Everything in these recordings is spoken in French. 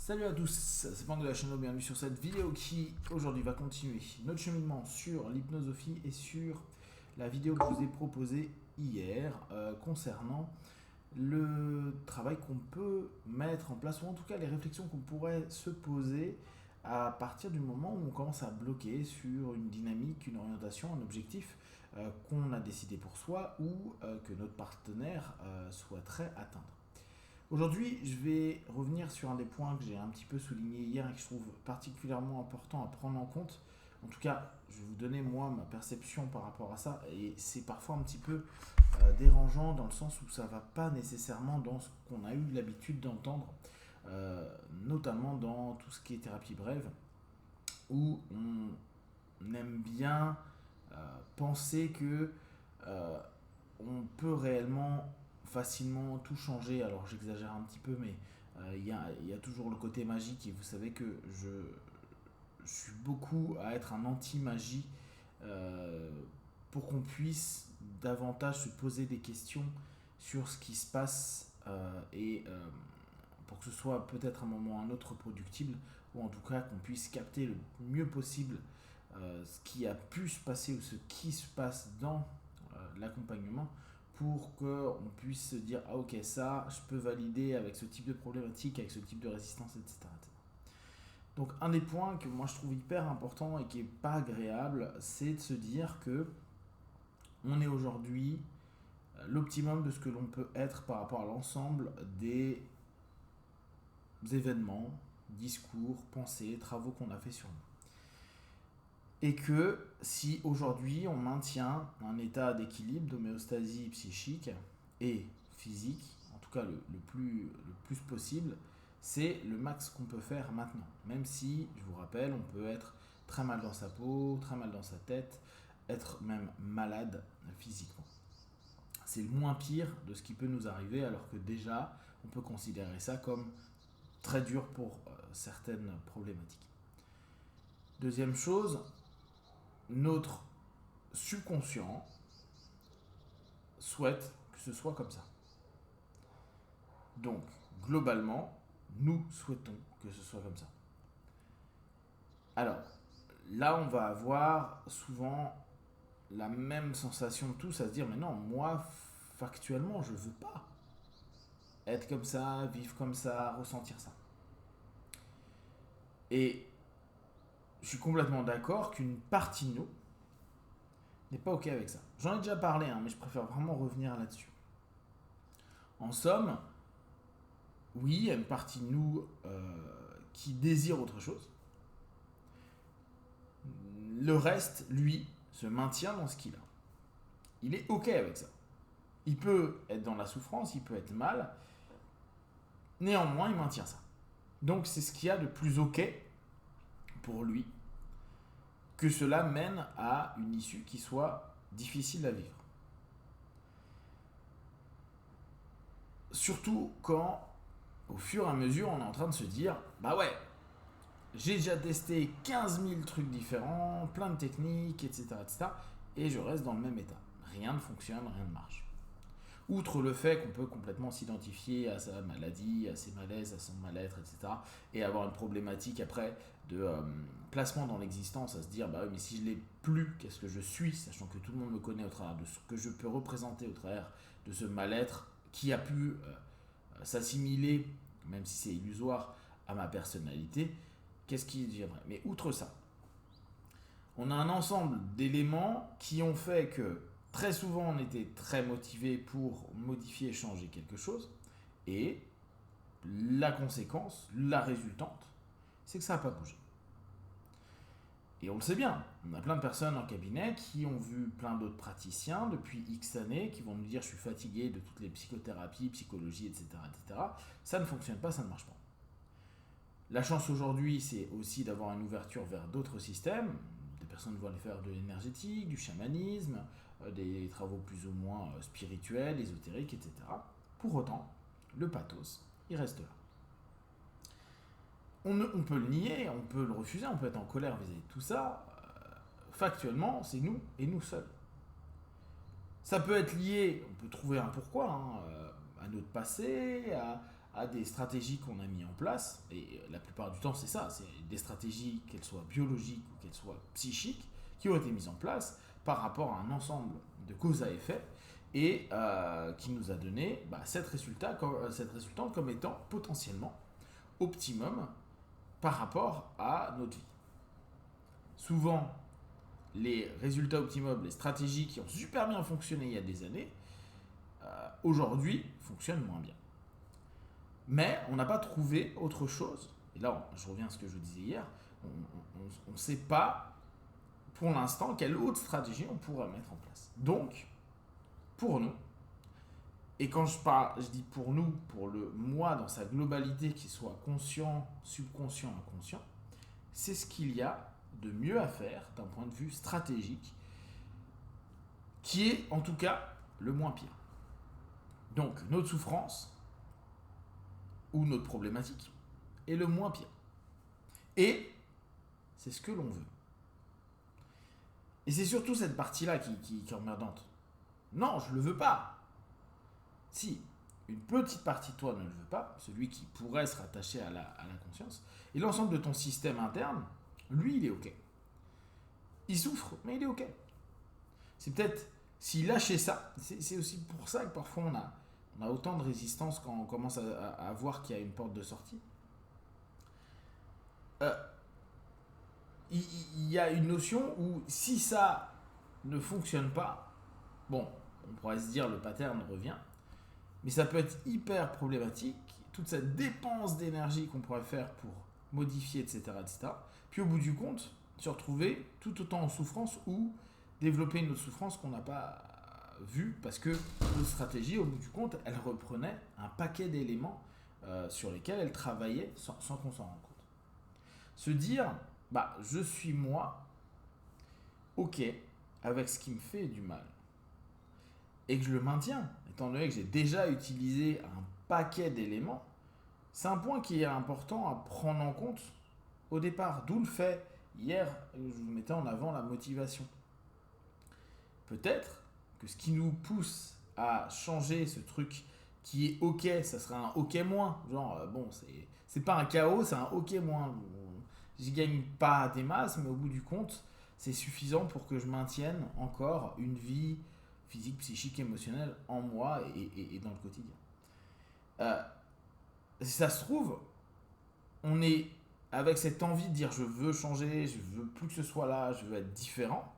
Salut à tous, c'est Pan de la chaîne, bienvenue sur cette vidéo qui aujourd'hui va continuer notre cheminement sur l'hypnosophie et sur la vidéo que je vous ai proposée hier concernant le travail qu'on peut mettre en place, ou en tout cas les réflexions qu'on pourrait se poser à partir du moment où on commence à bloquer sur une dynamique, une orientation, un objectif qu'on a décidé pour soi ou que notre partenaire souhaiterait atteindre. Aujourd'hui, je vais revenir sur un des points que j'ai un petit peu souligné hier et que je trouve particulièrement important à prendre en compte. En tout cas, je vais vous donner moi ma perception par rapport à ça, et c'est parfois un petit peu dérangeant dans le sens où ça ne va pas nécessairement dans ce qu'on a eu l'habitude d'entendre, notamment dans tout ce qui est thérapie brève, où on aime bien penser que on peut réellement facilement tout changer. Alors j'exagère un petit peu, mais il y a toujours le côté magique, et vous savez que je suis beaucoup à être un anti-magie, euh, pour qu'on puisse davantage se poser des questions sur ce qui se passe, et pour que ce soit peut-être un moment ou un autre reproductible, ou en tout cas qu'on puisse capter le mieux possible ce qui a pu se passer ou ce qui se passe dans l'accompagnement, pour qu'on puisse se dire ah ok, ça je peux valider avec ce type de problématique, avec ce type de résistance, etc. Donc un des points que moi je trouve hyper important et qui est pas agréable, c'est de se dire que on est aujourd'hui l'optimum de ce que l'on peut être par rapport à l'ensemble des événements, discours, pensées, travaux qu'on a fait sur nous. Et que si aujourd'hui on maintient un état d'équilibre, d'homéostasie psychique et physique, en tout cas le plus possible, c'est le max qu'on peut faire maintenant. Même si, je vous rappelle, on peut être très mal dans sa peau, très mal dans sa tête, être même malade physiquement. C'est le moins pire de ce qui peut nous arriver, alors que déjà, on peut considérer ça comme très dur pour certaines problématiques. Deuxième chose, notre subconscient souhaite que ce soit comme ça. Donc, globalement, nous souhaitons que ce soit comme ça. Alors, là, on va avoir souvent la même sensation de tous à se dire mais non, moi, factuellement, je veux pas être comme ça, vivre comme ça, ressentir ça. Et je suis complètement d'accord qu'une partie de nous n'est pas ok avec ça. J'en ai déjà parlé, mais je préfère vraiment revenir là-dessus. En somme, oui, il y a une partie de nous qui désire autre chose. Le reste, lui, se maintient dans ce qu'il a. Il est ok avec ça. Il peut être dans la souffrance, il peut être mal. Néanmoins, il maintient ça. Donc, c'est ce qu'il y a de plus ok pour lui, que cela mène à une issue qui soit difficile à vivre. Surtout quand, au fur et à mesure, on est en train de se dire bah ouais, j'ai déjà testé 15 000 trucs différents, plein de techniques, etc. Et je reste dans le même état. Rien ne fonctionne, rien ne marche. Outre le fait qu'on peut complètement s'identifier à sa maladie, à ses malaises, à son mal-être, etc. Et avoir une problématique après de placement dans l'existence, à se dire bah oui, mais si je l'ai plus, qu'est-ce que je suis, sachant que tout le monde me connaît au travers de ce que je peux représenter au travers de ce mal-être qui a pu s'assimiler, même si c'est illusoire, à ma personnalité. Qu'est-ce qui deviendrait? Mais outre ça, on a un ensemble d'éléments qui ont fait que très souvent on était très motivé pour modifier et changer quelque chose, et la conséquence, la résultante, c'est que ça n'a pas bougé. Et on le sait bien, on a plein de personnes en cabinet qui ont vu plein d'autres praticiens depuis X années, qui vont nous dire je suis fatigué de toutes les psychothérapies, psychologie, etc. Ça ne fonctionne pas, ça ne marche pas. La chance aujourd'hui, c'est aussi d'avoir une ouverture vers d'autres systèmes. Des personnes vont aller faire de l'énergétique, du chamanisme, des travaux plus ou moins spirituels, ésotériques, etc. Pour autant, le pathos, il reste là. On peut le nier, on peut le refuser, on peut être en colère vis-à-vis de tout ça. Factuellement, c'est nous et nous seuls. Ça peut être lié, on peut trouver un pourquoi, à notre passé, à des stratégies qu'on a mis en place, et la plupart du temps c'est ça, c'est des stratégies, qu'elles soient biologiques ou qu'elles soient psychiques, qui ont été mises en place par rapport à un ensemble de causes à effet, et qui nous a donné cette résultante comme étant potentiellement optimum par rapport à notre vie. Souvent, les résultats optimums, les stratégies qui ont super bien fonctionné il y a des années, aujourd'hui fonctionnent moins bien. Mais on n'a pas trouvé autre chose. Et là, je reviens à ce que je disais hier, on ne sait pas pour l'instant quelle autre stratégie on pourrait mettre en place. Donc, pour nous, et quand je dis pour nous, pour le moi dans sa globalité, qu'il soit conscient, subconscient, inconscient, c'est ce qu'il y a de mieux à faire d'un point de vue stratégique, qui est en tout cas le moins pire. Donc notre souffrance ou notre problématique est le moins pire. Et c'est ce que l'on veut. Et c'est surtout cette partie-là qui est emmerdante. Non, je ne le veux pas. Si une petite partie de toi ne le veut pas, celui qui pourrait se rattacher à la conscience, et l'ensemble de ton système interne, lui, il est OK. Il souffre, mais il est OK. C'est peut-être, s'il lâchait ça, c'est aussi pour ça que parfois on a autant de résistance quand on commence à voir qu'il y a une porte de sortie. Il y a une notion où si ça ne fonctionne pas, bon, on pourrait se dire le pattern revient, mais ça peut être hyper problématique, toute cette dépense d'énergie qu'on pourrait faire pour modifier, etc., etc. Puis au bout du compte, se retrouver tout autant en souffrance ou développer une autre souffrance qu'on n'a pas vue parce que notre stratégie, au bout du compte, elle reprenait un paquet d'éléments sur lesquels elle travaillait sans qu'on s'en rende compte. Se dire, je suis moi, OK, avec ce qui me fait du mal, et que je le maintiens, étant donné que j'ai déjà utilisé un paquet d'éléments, c'est un point qui est important à prendre en compte au départ. D'où le fait, hier, je vous mettais en avant la motivation. Peut-être que ce qui nous pousse à changer ce truc qui est OK, ça serait un OK moins. Genre, c'est pas un chaos, c'est un OK moins. J'y gagne pas des masses, mais au bout du compte, c'est suffisant pour que je maintienne encore une vie physique, psychique, émotionnelle en moi et dans le quotidien. Si ça se trouve, on est avec cette envie de dire je veux changer, je veux plus que ce soit là, je veux être différent.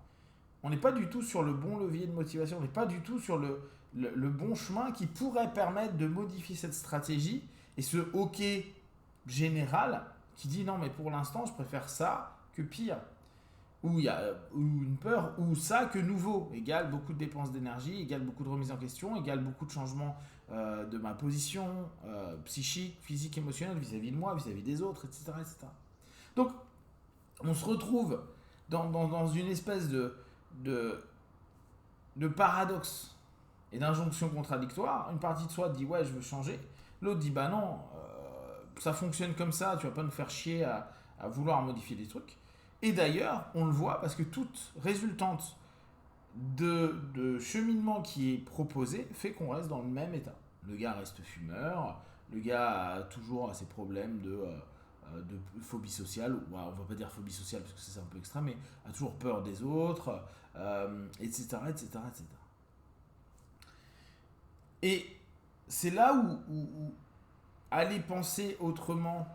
On n'est pas du tout sur le bon levier de motivation, on n'est pas du tout sur le bon chemin qui pourrait permettre de modifier cette stratégie et ce OK général qui dit non mais pour l'instant je préfère ça que pire. Ou il y a une peur, ou ça que nouveau, égale beaucoup de dépenses d'énergie, égale beaucoup de remise en question, égale beaucoup de changements de ma position psychique, physique, émotionnelle vis-à-vis de moi, vis-à-vis des autres, etc. etc. Donc, on se retrouve dans une espèce de paradoxe et d'injonction contradictoire. Une partie de soi dit ouais, je veux changer, l'autre dit bah non, ça fonctionne comme ça, tu vas pas nous faire chier à vouloir modifier des trucs. Et d'ailleurs, on le voit parce que toute résultante de cheminement qui est proposé fait qu'on reste dans le même état. Le gars reste fumeur, le gars a toujours ses problèmes de phobie sociale, ou on va pas dire phobie sociale parce que c'est un peu extrême, mais a toujours peur des autres, etc., etc., etc. Et c'est là où aller penser autrement,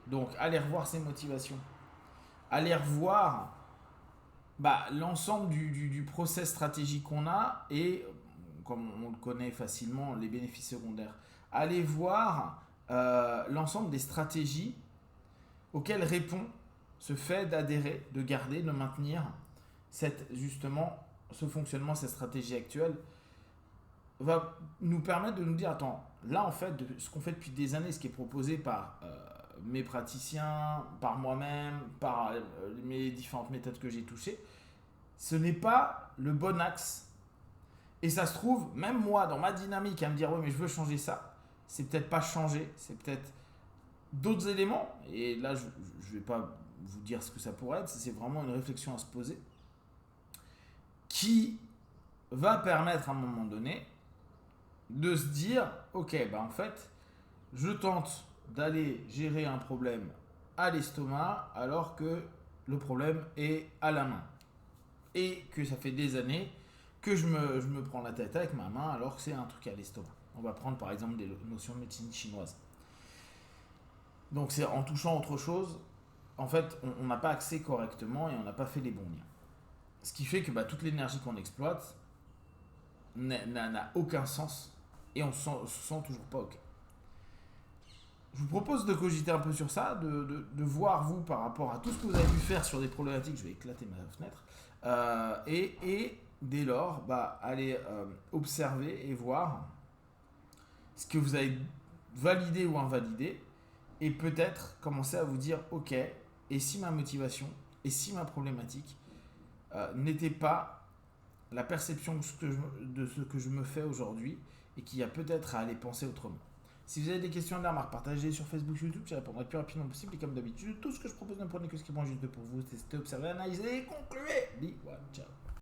donc aller revoir ses motivations, aller revoir l'ensemble du process stratégique qu'on a et, comme on le connaît facilement, les bénéfices secondaires. Aller voir l'ensemble des stratégies auxquelles répond ce fait d'adhérer, de garder, de maintenir ce fonctionnement, cette stratégie actuelle va nous permettre de nous dire, attends, là en fait, ce qu'on fait depuis des années, ce qui est proposé par mes praticiens, par moi-même, par mes différentes méthodes que j'ai touchées, ce n'est pas le bon axe. Et ça se trouve, même moi, dans ma dynamique, à me dire, ouais, mais je veux changer ça, c'est peut-être pas changer, c'est peut-être d'autres éléments. Et là, je ne vais pas vous dire ce que ça pourrait être, c'est vraiment une réflexion à se poser, qui va permettre à un moment donné de se dire, ok, en fait, je tente d'aller gérer un problème à l'estomac alors que le problème est à la main. Et que ça fait des années que je me prends la tête avec ma main alors que c'est un truc à l'estomac. On va prendre par exemple des notions de médecine chinoise. Donc c'est en touchant autre chose, en fait, on n'a pas accès correctement et on n'a pas fait les bons liens. Ce qui fait que toute l'énergie qu'on exploite n'a aucun sens et on se sent toujours pas ok. Je vous propose de cogiter un peu sur ça, de voir vous par rapport à tout ce que vous avez pu faire sur des problématiques. Je vais éclater ma fenêtre. Et dès lors, allez observer et voir ce que vous avez validé ou invalidé et peut-être commencer à vous dire ok, et si ma motivation et si ma problématique n'était pas la perception de ce que je me fais aujourd'hui et qu'il y a peut-être à aller penser autrement. Si vous avez des questions, des remarques, partagez sur Facebook, YouTube, je répondrai le plus rapidement possible. Et comme d'habitude, tout ce que je propose ne prenez que ce qui est bon juste pour vous. Testez, observez, analysez et concluez. Ciao.